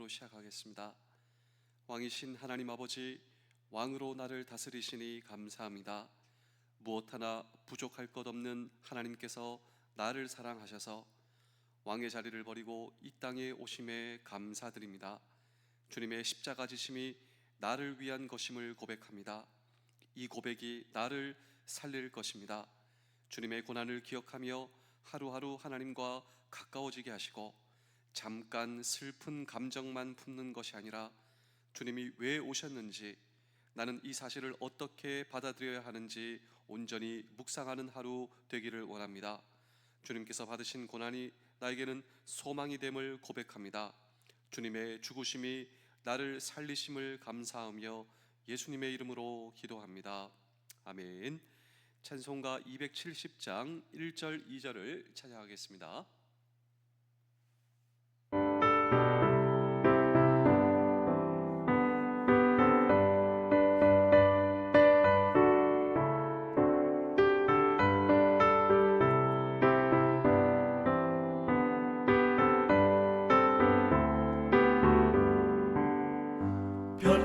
기도로 시작하겠습니다. 왕이신 하나님 아버지, 왕으로 나를 다스리시니 감사합니다. 무엇 하나 부족할 것 없는 하나님께서 나를 사랑하셔서 왕의 자리를 버리고 이 땅에 오심에 감사드립니다. 주님의 십자가 지심이 나를 위한 것임을 고백합니다. 이 고백이 나를 살릴 것입니다. 주님의 고난을 기억하며 하루하루 하나님과 가까워지게 하시고 잠깐 슬픈 감정만 품는 것이 아니라 주님이 왜 오셨는지, 나는 이 사실을 어떻게 받아들여야 하는지 온전히 묵상하는 하루 되기를 원합니다. 주님께서 받으신 고난이 나에게는 소망이 됨을 고백합니다. 주님의 죽으심이 나를 살리심을 감사하며 예수님의 이름으로 기도합니다. 아멘. 찬송가 270장 1절 2절을 찬양하겠습니다.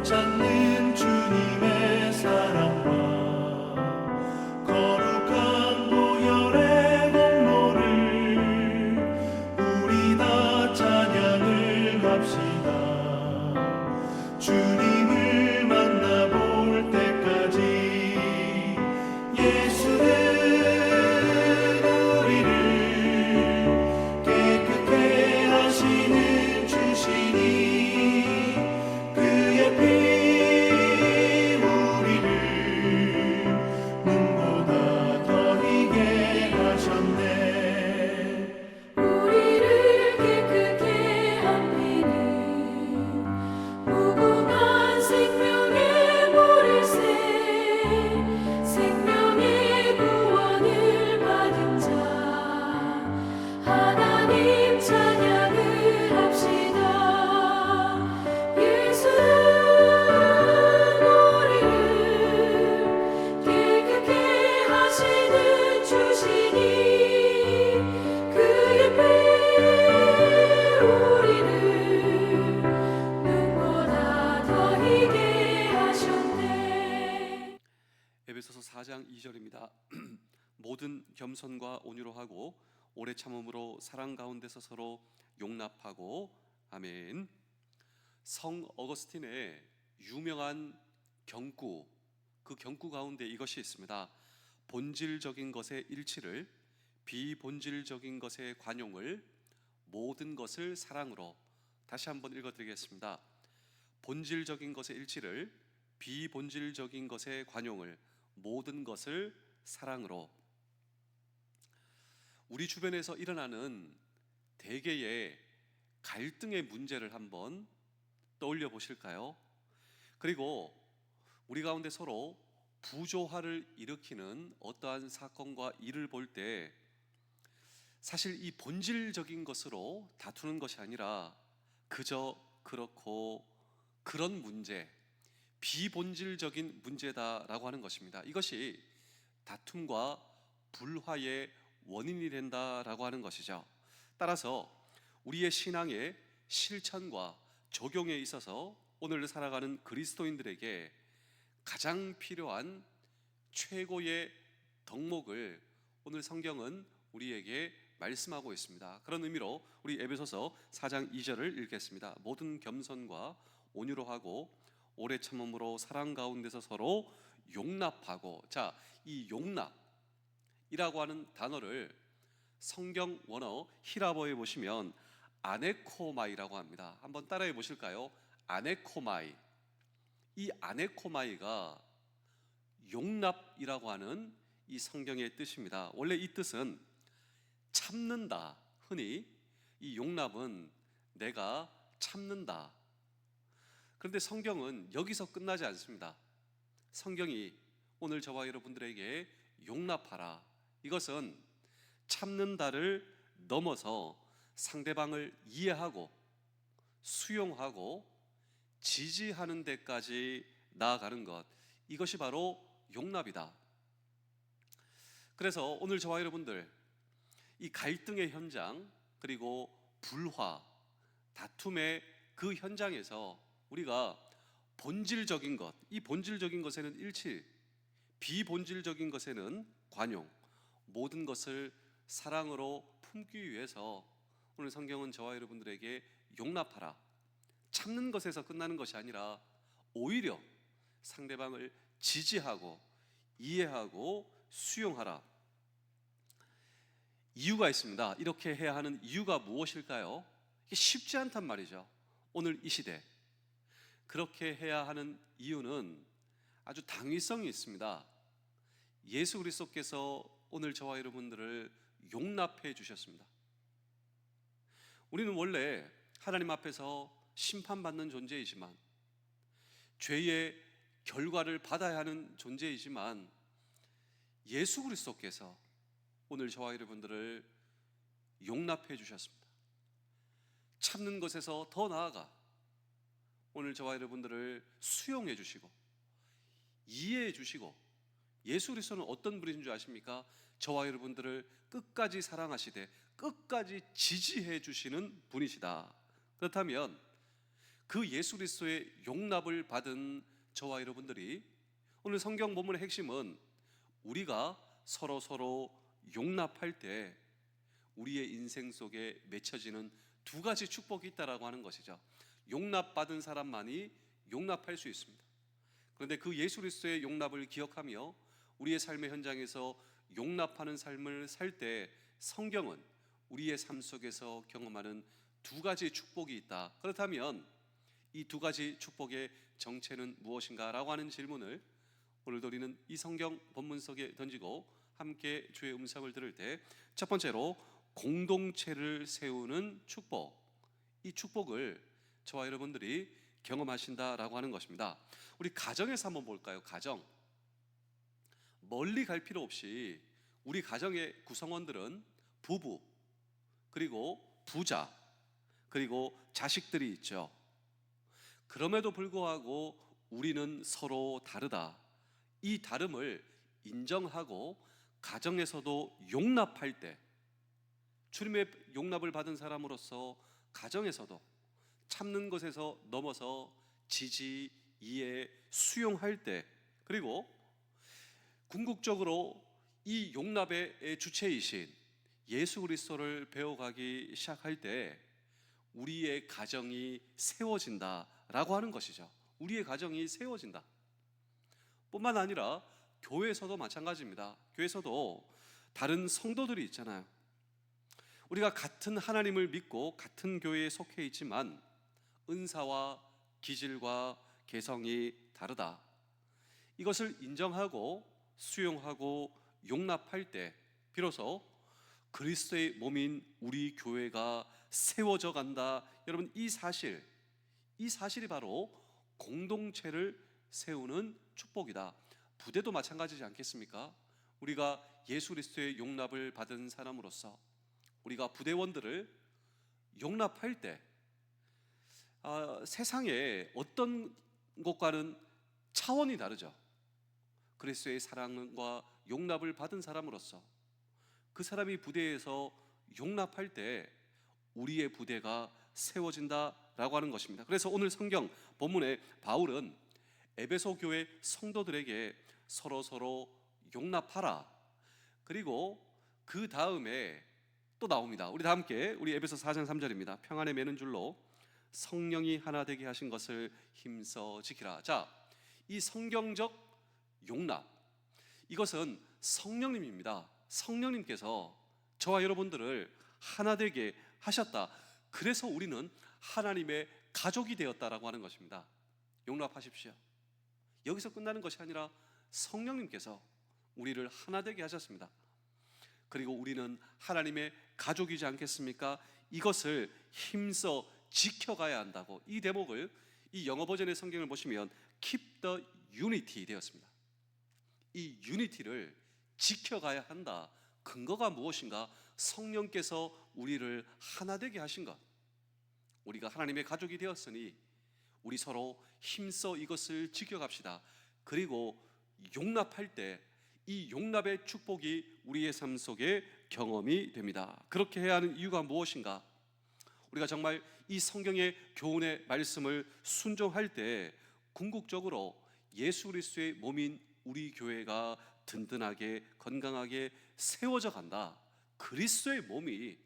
찾는 주님의 사랑과 거룩한 보혈의 공로를 우리 다 찬양을 합시다. 주님을 만나볼 때까지 예수는 우리를 깨끗게 하시는 주시니 에베소서 4장 2절입니다. 모든 겸손과 온유로 하고 오래 참음으로 사랑 가운데서 서로 용납하고. 아멘. 성 어거스틴의 유명한 경구, 그 경구 가운데 이것이 있습니다. 본질적인 것의 일치를, 비본질적인 것의 관용을, 모든 것을 사랑으로. 다시 한번 읽어드리겠습니다. 본질적인 것의 일치를, 비본질적인 것의 관용을, 모든 것을 사랑으로. 우리 주변에서 일어나는 대개의 갈등의 문제를 한번 떠올려 보실까요? 그리고 우리 가운데 서로 부조화를 일으키는 어떠한 사건과 일을 볼 때 사실 이 본질적인 것으로 다투는 것이 아니라 그저 그렇고 그런 문제, 비본질적인 문제다라고 하는 것입니다. 이것이 다툼과 불화의 원인이 된다라고 하는 것이죠. 따라서 우리의 신앙의 실천과 적용에 있어서 오늘 살아가는 그리스도인들에게 가장 필요한 최고의 덕목을 오늘 성경은 우리에게 말씀하고 있습니다. 그런 의미로 우리 에베소서 4장 2절을 읽겠습니다. 모든 겸손과 온유로 하고 오래 참음으로 사랑 가운데서 서로 용납하고. 자, 이 용납이라고 하는 단어를 성경 원어 히라보에 보시면 아네코마이라고 합니다. 한번 따라해 보실까요? 아네코마이. 이 아네코마이가 용납이라고 하는 이 성경의 뜻입니다. 원래 이 뜻은 참는다. 흔히 이 용납은 내가 참는다. 그런데 성경은 여기서 끝나지 않습니다. 성경이 오늘 저와 여러분들에게 용납하라, 이것은 참는다를 넘어서 상대방을 이해하고 수용하고 지지하는 데까지 나아가는 것, 이것이 바로 용납이다. 그래서 오늘 저와 여러분들 이 갈등의 현장, 그리고 불화, 다툼의 그 현장에서 우리가 본질적인 것, 이 본질적인 것에는 일치, 비본질적인 것에는 관용, 모든 것을 사랑으로 품기 위해서 오늘 성경은 저와 여러분들에게 용납하라, 참는 것에서 끝나는 것이 아니라 오히려 상대방을 지지하고 이해하고 수용하라. 이유가 있습니다. 이렇게 해야 하는 이유가 무엇일까요? 이게 쉽지 않단 말이죠. 오늘 이 시대 그렇게 해야 하는 이유는 아주 당위성이 있습니다. 예수 그리스도께서 오늘 저와 여러분들을 용납해 주셨습니다. 우리는 원래 하나님 앞에서 심판받는 존재이지만, 죄의 결과를 받아야 하는 존재이지만, 예수 그리스도께서 오늘 저와 여러분들을 용납해 주셨습니다. 참는 것에서 더 나아가 오늘 저와 여러분들을 수용해 주시고 이해해 주시고, 예수 그리스도는 어떤 분이신 줄 아십니까? 저와 여러분들을 끝까지 사랑하시되 끝까지 지지해 주시는 분이시다. 그렇다면 그 예수 그리스도의 용납을 받은 저와 여러분들이, 오늘 성경 본문의 핵심은 우리가 서로 용납할 때 우리의 인생 속에 맺혀지는 두 가지 축복이 있다라고 하는 것이죠. 용납받은 사람만이 용납할 수 있습니다. 그런데 그 예수 그리스도의 용납을 기억하며 우리의 삶의 현장에서 용납하는 삶을 살 때 성경은 우리의 삶 속에서 경험하는 두 가지 축복이 있다. 그렇다면 이 두 가지 축복의 정체는 무엇인가? 라고 하는 질문을 오늘도 우리는 이 성경 본문 속에 던지고 함께 주의 음성을 들을 때, 첫 번째로 공동체를 세우는 축복, 이 축복을 저와 여러분들이 경험하신다라고 하는 것입니다. 우리 가정에서 한번 볼까요? 가정. 멀리 갈 필요 없이 우리 가정의 구성원들은 부부, 그리고 부자, 그리고 자식들이 있죠. 그럼에도 불구하고 우리는 서로 다르다. 이 다름을 인정하고 가정에서도 용납할 때, 주님의 용납을 받은 사람으로서 가정에서도 참는 것에서 넘어서 지지, 이해, 수용할 때, 그리고 궁극적으로 이 용납의 주체이신 예수 그리스도를 배워가기 시작할 때 우리의 가정이 세워진다라고 하는 것이죠. 우리의 가정이 세워진다. 뿐만 아니라 교회에서도 마찬가지입니다. 교회에서도 다른 성도들이 있잖아요. 우리가 같은 하나님을 믿고 같은 교회에 속해 있지만 은사와 기질과 개성이 다르다. 이것을 인정하고 수용하고 용납할 때 비로소 그리스도의 몸인 우리 교회가 세워져 간다. 여러분, 이 사실이 바로 공동체를 세우는 축복이다. 부대도 마찬가지지 않겠습니까? 우리가 예수 그리스도의 용납을 받은 사람으로서 우리가 부대원들을 용납할 때 세상에 어떤 것과는 차원이 다르죠. 그리스도의 사랑과 용납을 받은 사람으로서 그 사람이 부대에서 용납할 때 우리의 부대가 세워진다라고 하는 것입니다. 그래서 오늘 성경 본문에 바울은 에베소 교회 성도들에게 서로 용납하라. 그리고 그 다음에 또 나옵니다. 우리 다 함께 우리 에베소 4장 3절입니다. 평안에 매는 줄로 성령이 하나 되게 하신 것을 힘써 지키라. 자, 이 성경적 용납, 이것은 성령님입니다. 성령님께서 저와 여러분들을 하나 되게 하셨다. 그래서 우리는 하나님의 가족이 되었다라고 하는 것입니다. 용납하십시오. 여기서 끝나는 것이 아니라 성령님께서 우리를 하나 되게 하셨습니다. 그리고 우리는 하나님의 가족이지 않겠습니까? 이것을 힘써 지켜가야 한다고, 이 대목을 이 영어 버전의 성경을 보시면 Keep the Unity 되었습니다. 이 유니티를 지켜가야 한다. 근거가 무엇인가? 성령께서 우리를 하나 되게 하신 것. 우리가 하나님의 가족이 되었으니 우리 서로 힘써 이것을 지켜갑시다. 그리고 용납할 때 이 용납의 축복이 우리의 삶 속에 경험이 됩니다. 그렇게 해야 하는 이유가 무엇인가? 우리가 정말 이 성경의 교훈의 말씀을 순종할 때 궁극적으로 예수 그리스도의 몸인 우리 교회가 든든하게 건강하게 세워져 간다. 그리스도의 몸이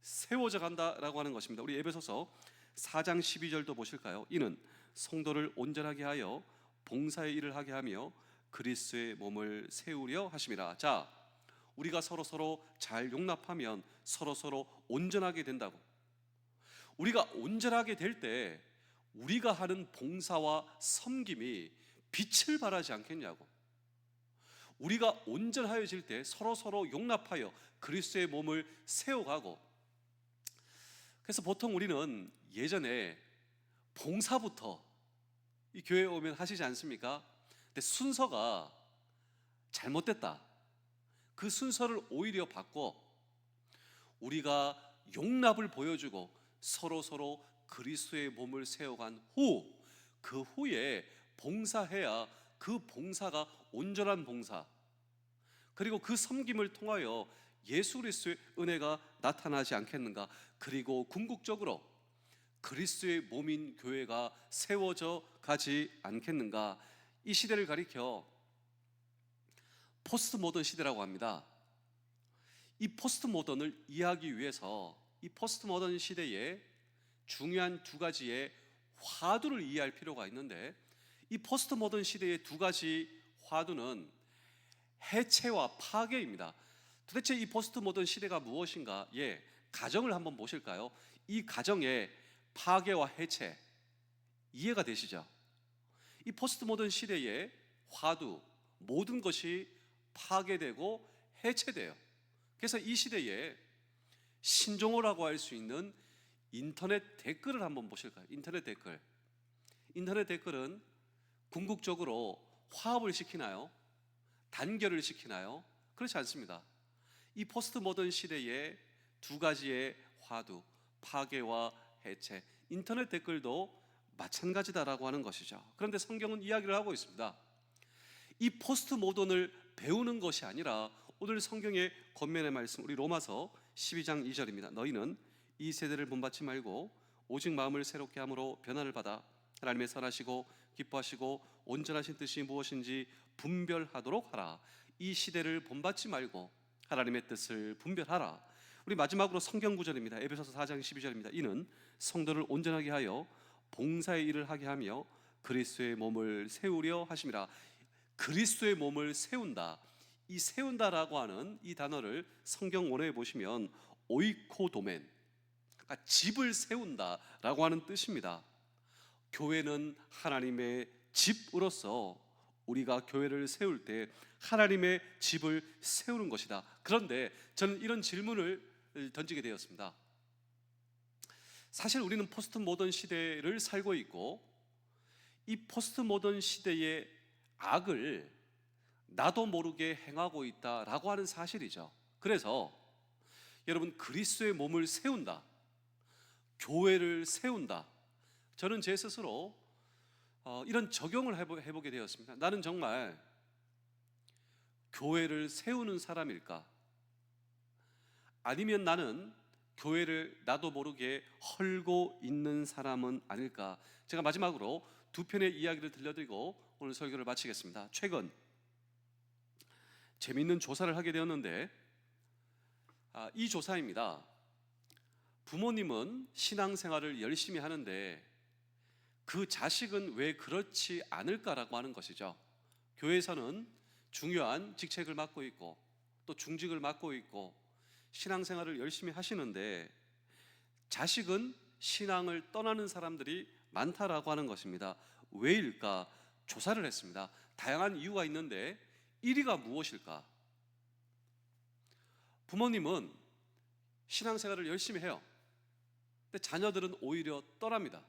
세워져 간다라고 하는 것입니다. 우리 에베소서 4장 12절도 보실까요? 이는 성도를 온전하게 하여 봉사의 일을 하게 하며 그리스도의 몸을 세우려 하심이라. 자, 우리가 서로 잘 용납하면 서로 온전하게 된다고. 우리가 온전하게 될 때 우리가 하는 봉사와 섬김이 빛을 발하지 않겠냐고. 우리가 온전하여질 때 서로 용납하여 그리스도의 몸을 세워가고. 그래서 보통 우리는 예전에 봉사부터 이 교회에 오면 하시지 않습니까? 근데 순서가 잘못됐다. 그 순서를 오히려 바꿔 우리가 용납을 보여주고 서로 그리스도의 몸을 세워간 후, 그 후에 봉사해야 그 봉사가 온전한 봉사, 그리고 그 섬김을 통하여 예수 그리스도의 은혜가 나타나지 않겠는가. 그리고 궁극적으로 그리스도의 몸인 교회가 세워져 가지 않겠는가. 이 시대를 가리켜 포스트 모던 시대라고 합니다. 이 포스트 모던을 이해하기 위해서 이 포스트 모던 시대에 중요한 두 가지의 화두를 이해할 필요가 있는데, 이 포스트 모던 시대의 두 가지 화두는 해체와 파괴입니다. 도대체 이 포스트 모던 시대가 무엇인가? 가정을 한번 보실까요? 이 가정의 파괴와 해체 이해가 되시죠? 이 포스트 모던 시대의 화두, 모든 것이 파괴되고 해체돼요. 그래서 이 시대에 신종어라고 할 수 있는 인터넷 댓글을 한번 보실까요? 인터넷 댓글은 궁극적으로 화합을 시키나요? 단결을 시키나요? 그렇지 않습니다. 이 포스트 모던 시대의 두 가지의 화두, 파괴와 해체, 인터넷 댓글도 마찬가지다라고 하는 것이죠. 그런데 성경은 이야기를 하고 있습니다. 이 포스트 모던을 배우는 것이 아니라 오늘 성경의 권면의 말씀, 우리 로마서 12장 2절입니다. 너희는 이 세대를 본받지 말고 오직 마음을 새롭게 함으로 변화를 받아 하나님의 선하시고 기뻐하시고 온전하신 뜻이 무엇인지 분별하도록 하라. 이 시대를 본받지 말고 하나님의 뜻을 분별하라. 우리 마지막으로 성경 구절입니다. 에베소서 4장 12절입니다. 이는 성도를 온전하게 하여 봉사의 일을 하게 하며 그리스도의 몸을 세우려 하심이라. 그리스도의 몸을 세운다. 이 세운다라고 하는 이 단어를 성경 원어에 보시면 오이코도멘, 그러니까 집을 세운다라고 하는 뜻입니다. 교회는 하나님의 집으로서 우리가 교회를 세울 때 하나님의 집을 세우는 것이다. 그런데 저는 이런 질문을 던지게 되었습니다. 사실 우리는 포스트 모던 시대를 살고 있고 이 포스트 모던 시대의 악을 나도 모르게 행하고 있다라고 하는 사실이죠. 그래서 여러분, 그리스도의 몸을 세운다, 교회를 세운다, 저는 제 스스로 이런 적용을 해보게 되었습니다. 나는 정말 교회를 세우는 사람일까? 아니면 나는 교회를 나도 모르게 헐고 있는 사람은 아닐까? 제가 마지막으로 두 편의 이야기를 들려드리고 오늘 설교를 마치겠습니다. 최근 재미있는 조사를 하게 되었는데, 이 조사입니다. 부모님은 신앙생활을 열심히 하는데 그 자식은 왜 그렇지 않을까라고 하는 것이죠. 교회에서는 중요한 직책을 맡고 있고 또 중직을 맡고 있고 신앙생활을 열심히 하시는데 자식은 신앙을 떠나는 사람들이 많다라고 하는 것입니다. 왜일까? 조사를 했습니다. 다양한 이유가 있는데 1위가 무엇일까? 부모님은 신앙생활을 열심히 해요. 근데 자녀들은 오히려 떠납니다.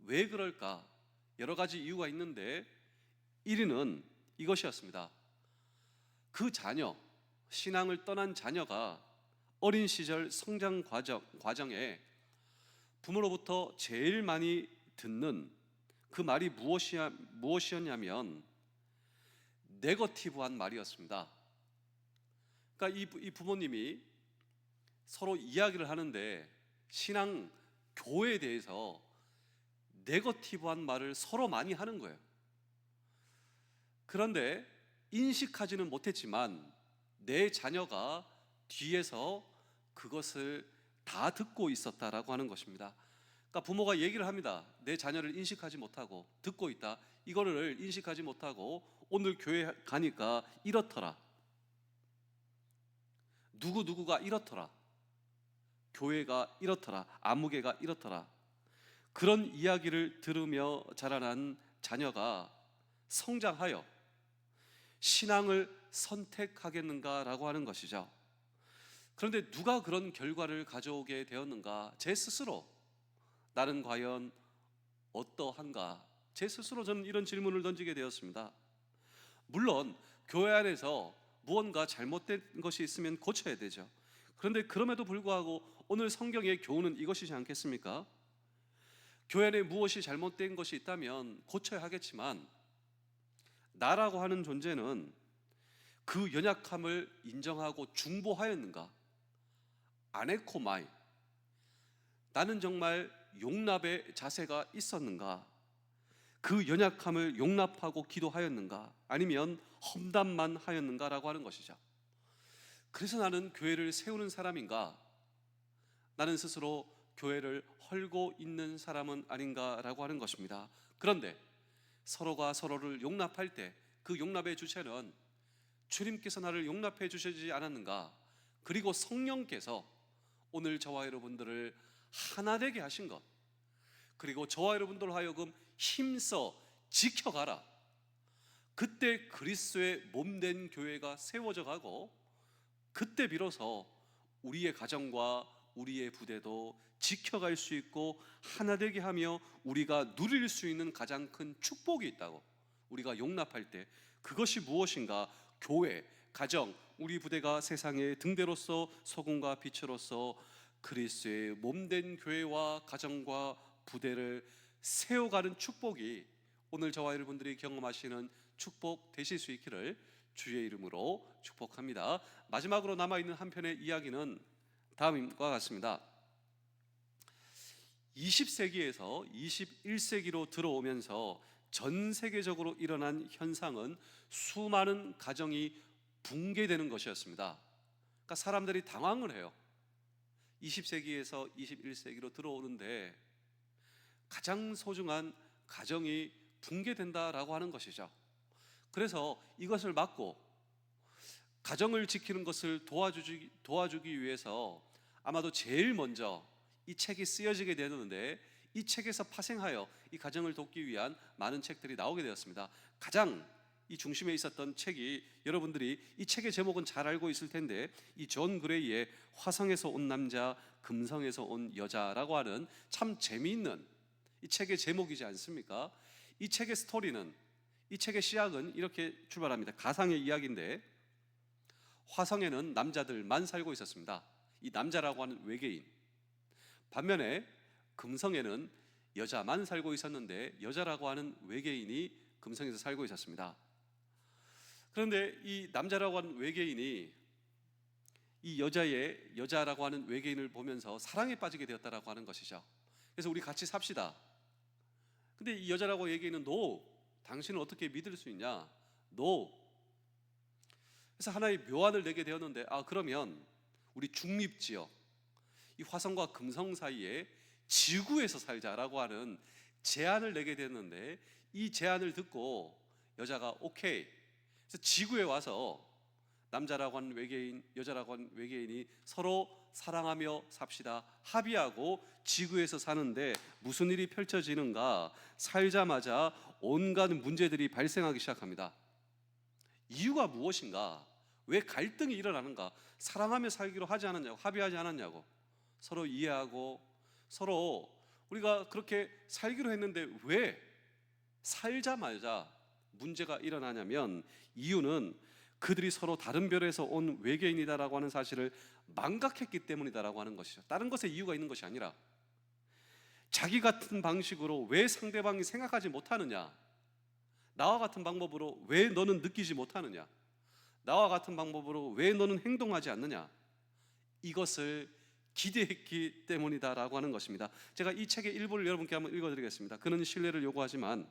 왜 그럴까? 여러 가지 이유가 있는데 1위는 이것이었습니다. 그 자녀, 신앙을 떠난 자녀가 어린 시절 성장 과정에 부모로부터 제일 많이 듣는 그 말이 무엇이었냐면 네거티브한 말이었습니다. 그러니까 이 부모님이 서로 이야기를 하는데 신앙, 교회에 대해서 네거티브한 말을 서로 많이 하는 거예요. 그런데 인식하지는 못했지만 내 자녀가 뒤에서 그것을 다 듣고 있었다라고 하는 것입니다. 그러니까 부모가 얘기를 합니다. 내 자녀를 인식하지 못하고 듣고 있다. 이거를 인식하지 못하고 오늘 교회 가니까 이렇더라. 누구누구가 이렇더라. 교회가 이렇더라. 아무개가 이렇더라. 그런 이야기를 들으며 자라난 자녀가 성장하여 신앙을 선택하겠는가라고 하는 것이죠. 그런데 누가 그런 결과를 가져오게 되었는가? 제 스스로 나는 과연 어떠한가? 제 스스로 저는 이런 질문을 던지게 되었습니다. 물론 교회 안에서 무언가 잘못된 것이 있으면 고쳐야 되죠. 그런데 그럼에도 불구하고 오늘 성경의 교훈은 이것이지 않겠습니까? 교회 안에 무엇이 잘못된 것이 있다면 고쳐야 하겠지만 나라고 하는 존재는 그 연약함을 인정하고 중보하였는가? 아네코마이, 나는 정말 용납의 자세가 있었는가? 그 연약함을 용납하고 기도하였는가? 아니면 험담만 하였는가라고 하는 것이죠. 그래서 나는 교회를 세우는 사람인가? 나는 스스로 교회를 헐고 있는 사람은 아닌가라고 하는 것입니다. 그런데 서로가 서로를 용납할 때 그 용납의 주체는 주님께서 나를 용납해 주시지 않았는가? 그리고 성령께서 오늘 저와 여러분들을 하나 되게 하신 것, 그리고 저와 여러분들 하여금 힘써 지켜가라. 그때 그리스도의 몸된 교회가 세워져 가고 그때 비로소 우리의 가정과 우리의 부대도 지켜갈 수 있고 하나 되게 하며 우리가 누릴 수 있는 가장 큰 축복이 있다고. 우리가 용납할 때 그것이 무엇인가? 교회, 가정, 우리 부대가 세상의 등대로서 소금과 빛으로서 그리스도의 몸된 교회와 가정과 부대를 세워가는 축복이 오늘 저와 여러분들이 경험하시는 축복 되실 수 있기를 주의 이름으로 축복합니다. 마지막으로 남아있는 한 편의 이야기는 다음과 같습니다. 20세기에서 21세기로 들어오면서 전 세계적으로 일어난 현상은 수많은 가정이 붕괴되는 것이었습니다. 그러니까 사람들이 당황을 해요. 20세기에서 21세기로 들어오는데 가장 소중한 가정이 붕괴된다라고 하는 것이죠. 그래서 이것을 막고 가정을 지키는 것을 도와주기 위해서 아마도 제일 먼저 이 책이 쓰여지게 되었는데 이 책에서 파생하여 이 가정을 돕기 위한 많은 책들이 나오게 되었습니다. 가장 이 중심에 있었던 책이, 여러분들이 이 책의 제목은 잘 알고 있을 텐데, 이 존 그레이의 화성에서 온 남자, 금성에서 온 여자라고 하는 참 재미있는 이 책의 제목이지 않습니까? 이 책의 스토리는, 이 책의 시작은 이렇게 출발합니다. 가상의 이야기인데 화성에는 남자들만 살고 있었습니다. 이 남자라고 하는 외계인. 반면에 금성에는 여자만 살고 있었는데 여자라고 하는 외계인이 금성에서 살고 있었습니다. 그런데 이 남자라고 하는 외계인이 이 여자라고 하는 외계인을 보면서 사랑에 빠지게 되었다라고 하는 것이죠. 그래서 우리 같이 삽시다. 근데 이 여자라고 외계인은 no, 당신은 어떻게 믿을 수 있냐? no. 그래서 하나의 묘안을 내게 되었는데, 그러면 우리 중립지역, 이 화성과 금성 사이에 지구에서 살자라고 하는 제안을 내게 됐는데, 이 제안을 듣고 여자가 오케이. 그래서 지구에 와서 남자라고 하는 외계인, 여자라고 하는 외계인이 서로 사랑하며 삽시다 합의하고 지구에서 사는데 무슨 일이 펼쳐지는가? 살자마자 온갖 문제들이 발생하기 시작합니다. 이유가 무엇인가? 왜 갈등이 일어나는가? 사랑하며 살기로 하지 않았냐고, 합의하지 않았냐고. 서로 이해하고 서로 우리가 그렇게 살기로 했는데 왜 살자마자 문제가 일어나냐면, 이유는 그들이 서로 다른 별에서 온 외계인이다라고 하는 사실을 망각했기 때문이다라고 하는 것이죠. 다른 것에 이유가 있는 것이 아니라 자기 같은 방식으로 왜 상대방이 생각하지 못하느냐, 나와 같은 방법으로 왜 너는 느끼지 못하느냐, 나와 같은 방법으로 왜 너는 행동하지 않느냐, 이것을 기대했기 때문이다라고 하는 것입니다. 제가 이 책의 일부를 여러분께 한번 읽어드리겠습니다. 그는 신뢰를 요구하지만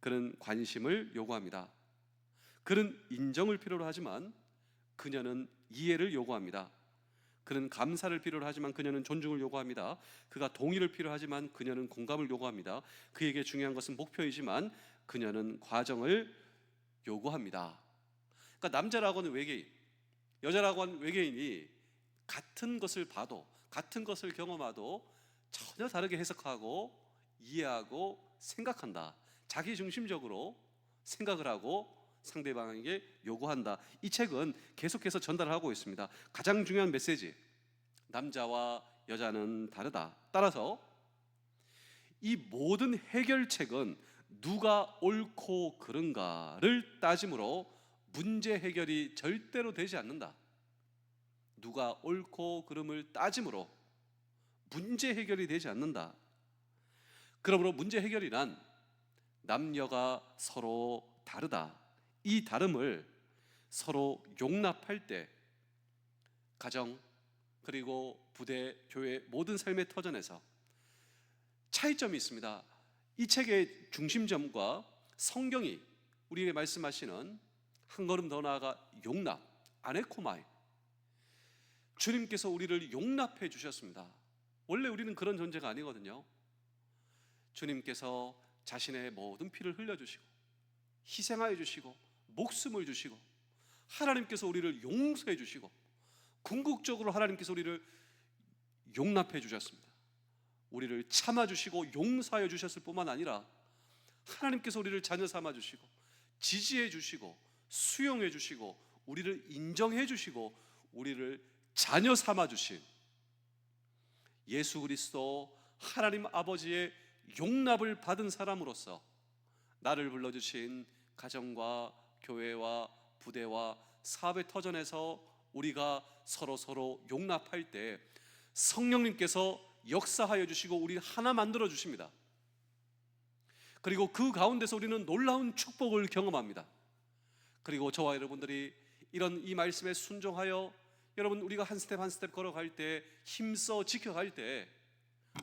그는 관심을 요구합니다. 그는 인정을 필요로 하지만 그녀는 이해를 요구합니다. 그는 감사를 필요로 하지만 그녀는 존중을 요구합니다. 그가 동의를 필요로 하지만 그녀는 공감을 요구합니다. 그에게 중요한 것은 목표이지만 그녀는 과정을 요구합니다. 그러니까 남자라고 하는 외계인, 여자라고 하는 외계인이 같은 것을 봐도, 같은 것을 경험하도 전혀 다르게 해석하고 이해하고 생각한다. 자기 중심적으로 생각을 하고 상대방에게 요구한다. 이 책은 계속해서 전달하고 있습니다. 가장 중요한 메시지, 남자와 여자는 다르다. 따라서 이 모든 해결책은 누가 옳고 그른가를 따짐으로 문제 해결이 절대로 되지 않는다. 누가 옳고 그름을 따짐으로 문제 해결이 되지 않는다. 그러므로 문제 해결이란 남녀가 서로 다르다. 이 다름을 서로 용납할 때 가정, 그리고 부대, 교회 모든 삶의 터전에서 차이점이 있습니다. 이 책의 중심점과 성경이 우리에게 말씀하시는 한 걸음 더 나아가 용납, 아네코마이, 주님께서 우리를 용납해 주셨습니다. 원래 우리는 그런 존재가 아니거든요. 주님께서 자신의 모든 피를 흘려주시고 희생하여 주시고 목숨을 주시고 하나님께서 우리를 용서해 주시고 궁극적으로 하나님께서 우리를 용납해 주셨습니다. 우리를 참아주시고 용서하여 주셨을 뿐만 아니라 하나님께서 우리를 자녀 삼아 주시고 지지해 주시고 수용해 주시고 우리를 인정해 주시고 우리를 자녀 삼아 주신 예수 그리스도 하나님 아버지의 용납을 받은 사람으로서 나를 불러주신 가정과 교회와 부대와 사업의 터전에서 우리가 서로 용납할 때 성령님께서 역사하여 주시고 우리 하나 만들어 주십니다. 그리고 그 가운데서 우리는 놀라운 축복을 경험합니다. 그리고 저와 여러분들이 이 말씀에 순종하여 여러분 우리가 한 스텝 한 스텝 걸어갈 때 힘써 지켜갈 때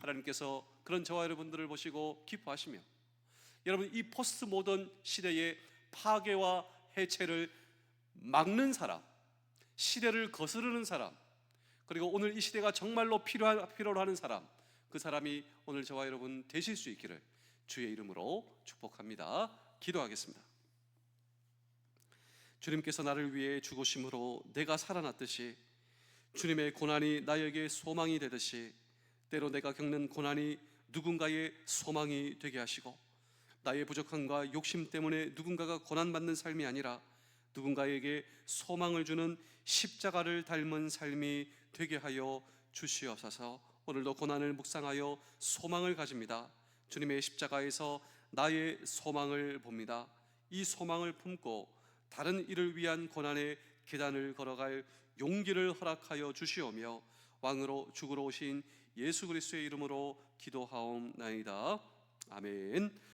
하나님께서 그런 저와 여러분들을 보시고 기뻐하시며 여러분 이 포스트 모던 시대의 파괴와 해체를 막는 사람, 시대를 거스르는 사람, 그리고 오늘 이 시대가 정말로 필요로 하는 사람, 그 사람이 오늘 저와 여러분 되실 수 있기를 주의 이름으로 축복합니다. 기도하겠습니다. 주님께서 나를 위해 죽으심으로 내가 살아났듯이 주님의 고난이 나에게 소망이 되듯이 때로 내가 겪는 고난이 누군가의 소망이 되게 하시고 나의 부족함과 욕심 때문에 누군가가 고난받는 삶이 아니라 누군가에게 소망을 주는 십자가를 닮은 삶이 되게 하여 주시옵소서. 오늘도 고난을 묵상하여 소망을 가집니다. 주님의 십자가에서 나의 소망을 봅니다. 이 소망을 품고 다른 이를 위한 고난의 계단을 걸어갈 용기를 허락하여 주시오며 왕으로 죽으러 오신 예수 그리스도의 이름으로 기도하옵나이다. 아멘.